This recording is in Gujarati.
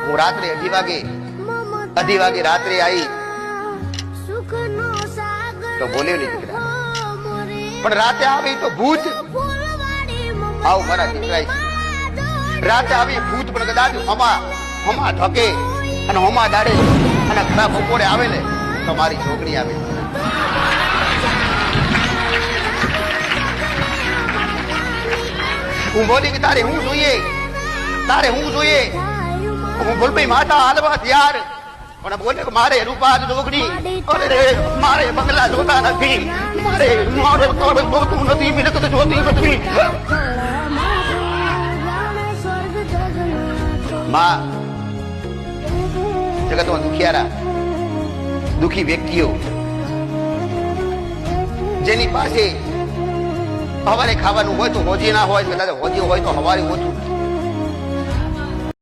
હું રાત્રે 2:30 વાગે રાત્રે આવી તો બોલ્યો નહીં દીકરા, પણ રાતે આવી તો ભૂત આવું મારા દીકરા રાતે આવી ભૂત પણ કદાચ હમા ધકે અને હમા દાડે અને ખરા બપોરે આવે ને તો મારી છોકરી આવે. હું બોલી કે તારે હું જોઈએ, તારે હું જોઈએ. હું બોલ ભાઈ માતા હાલવા તૈયાર, પણ બોલે કે મારે રૂપા જોગણી મારે બંગલા જોતા નથી, મારે જોતું નથી, મિલકત જોતી નથી. માં જગતમાં દુખિયારા દુખી વ્યક્તિઓ જેની પાસે હવારે ખાવાનું હોય તો હોજી ના હોય, કદાચ હોજી હોય તો હવારે ઓછું